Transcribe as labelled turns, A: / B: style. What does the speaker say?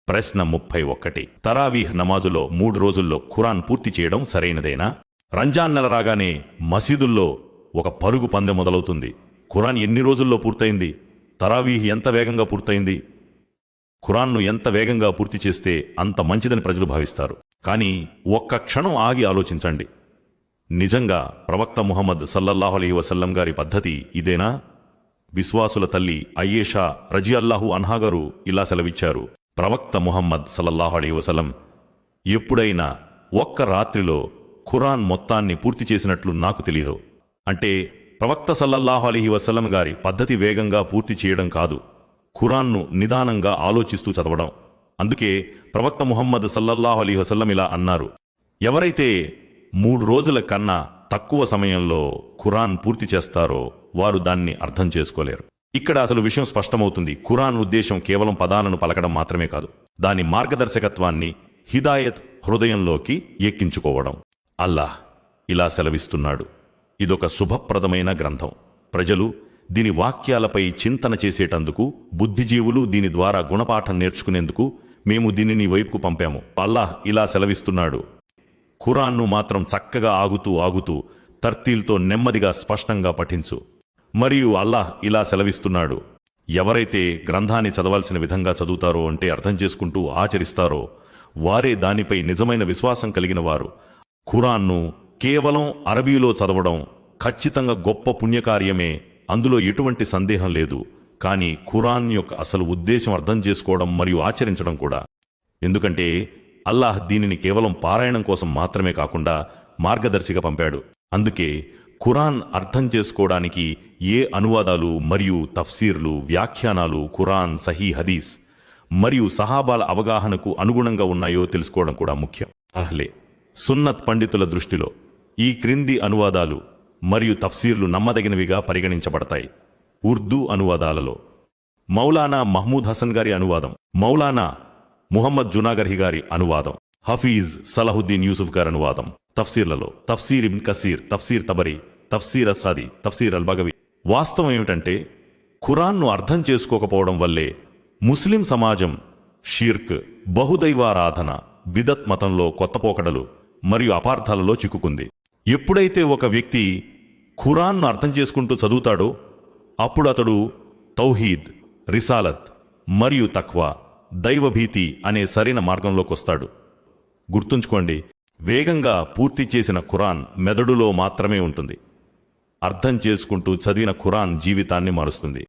A: ప్రశ్న 31. తరావీహ్ నమాజులో 3 రోజుల్లో ఖురాన్ పూర్తి చేయడం సరైనదేనా? రంజాన్ నెల రాగానే మసీదుల్లో ఒక పరుగు పందెం మొదలవుతుంది. ఖురాన్ ఎన్ని రోజుల్లో పూర్తయింది? తరావీహ్ ఎంత వేగంగా పూర్తయింది? ఖురాన్ను ఎంత వేగంగా పూర్తి చేస్తే అంత మంచిదని ప్రజలు భావిస్తారు. కానీ ఒక్క క్షణం ఆగి ఆలోచించండి. నిజంగా ప్రవక్త ముహమ్మద్ సల్లల్లాహు అలైహి వసల్లం గారి పద్ధతి ఇదేనా? విశ్వాసుల తల్లి అయ్యేషా రజియల్లాహు అన్హా గారు ఇలా సెలవిచ్చారు: ప్రవక్త ముహమ్మద్ సల్లల్లాహు అలైహి వసల్లం ఎప్పుడైనా ఒక్క రాత్రిలో ఖురాన్ మొత్తాన్ని పూర్తి చేసినట్లు నాకు తెలియదు. అంటే ప్రవక్త సల్లల్లాహు అలైహి వసల్లం గారి పద్ధతి వేగంగా పూర్తి చేయడం కాదు, ఖురాన్ను నిదానంగా ఆలోచిస్తూ చదవడం. అందుకే ప్రవక్త ముహమ్మద్ సల్లల్లాహు అలైహి వసల్లం ఇలా అన్నారు: ఎవరైతే 3 రోజుల కన్నా తక్కువ సమయంలో ఖురాన్ పూర్తి చేస్తారో వారు దాన్ని అర్థం చేసుకోలేరు. ఇక్కడ అసలు విషయం స్పష్టమవుతుంది. ఖురాన్ ఉద్దేశం కేవలం పదాలను పలకడం మాత్రమే కాదు, దాని మార్గదర్శకత్వాన్ని, హిదాయత్ హృదయంలోకి ఎక్కించుకోవడం. అల్లాహ్ ఇలా సెలవిస్తున్నాడు: ఇదొక శుభప్రదమైన గ్రంథం. ప్రజలు దీని వాక్యాలపై చింతన చేసేటందుకు, బుద్ధిజీవులు దీని ద్వారా గుణపాఠం నేర్చుకునేందుకు మేము దీనిని వైపుకు పంపాము. అల్లాహ్ ఇలా సెలవిస్తున్నాడు: ఖురాన్ను మాత్రం చక్కగా ఆగుతూ తర్తీల్తో నెమ్మదిగా స్పష్టంగా పఠించు. మరియు అల్లాహ్ ఇలా సెలవిస్తున్నాడు: ఎవరైతే గ్రంథాన్ని చదవాల్సిన విధంగా చదువుతారో, అంటే అర్థం చేసుకుంటూ ఆచరిస్తారో, వారే దానిపై నిజమైన విశ్వాసం కలిగిన వారు. ఖురాన్ను కేవలం అరబీలో చదవడం ఖచ్చితంగా గొప్ప పుణ్యకార్యమే, అందులో ఎటువంటి సందేహం లేదు. కానీ ఖురాన్ యొక్క అసలు ఉద్దేశం అర్థం చేసుకోవడం మరియు ఆచరించడం కూడా. ఎందుకంటే అల్లాహ్ దీనిని కేవలం పారాయణం కోసం మాత్రమే కాకుండా మార్గదర్శిగా పంపాడు. అందుకే ఖురాన్ అర్థం చేసుకోవడానికి ఏ అనువాదాలు మరియు తఫ్సీర్లు, వ్యాఖ్యానాలు ఖురాన్, సహీ హదీస్ మరియు సహాబాల అవగాహనకు అనుగుణంగా ఉన్నాయో తెలుసుకోవడం కూడా ముఖ్యం. అహ్లే సున్నత్ పండితుల దృష్టిలో ఈ క్రింది అనువాదాలు మరియు తఫ్సీర్లు నమ్మదగినవిగా పరిగణించబడతాయి. ఉర్దూ అనువాదాలలో మౌలానా మహమూద్ హసన్ గారి అనువాదం, మౌలానా ముహమ్మద్ జునాగర్హి గారి అనువాదం, హఫీజ్ సలహుద్దీన్ యూసుఫ్ గారి అనువాదం. తఫ్సీర్లలో తఫ్సీర్ ఇబ్న్ కసీర్, తఫ్సీర్ తబరి, తఫ్సీర్ అస్సాది, తఫ్సీర్ అల్బగవి. వాస్తవం ఏమిటంటే ఖురాన్ను అర్థం చేసుకోకపోవడం వల్లే ముస్లిం సమాజం షిర్క్, బహుదైవారాధన, బిదత్ మతంలో కొత్త పోకడలు మరియు అపార్థాలలో చిక్కుకుంది. ఎప్పుడైతే ఒక వ్యక్తి ఖురాన్ను అర్థం చేసుకుంటూ చదువుతాడో అప్పుడు అతడు తౌహీద్, రిసాలత్ మరియు తఖ్వా, దైవభీతి అనే సరైన మార్గంలోకొస్తాడు. గుర్తుంచుకోండి, వేగంగా పూర్తి చేసిన ఖురాన్ మెదడులో మాత్రమే ఉంటుంది. అర్థం చేసుకుంటూ చదివిన ఖురాన్ జీవితాన్ని మారుస్తుంది.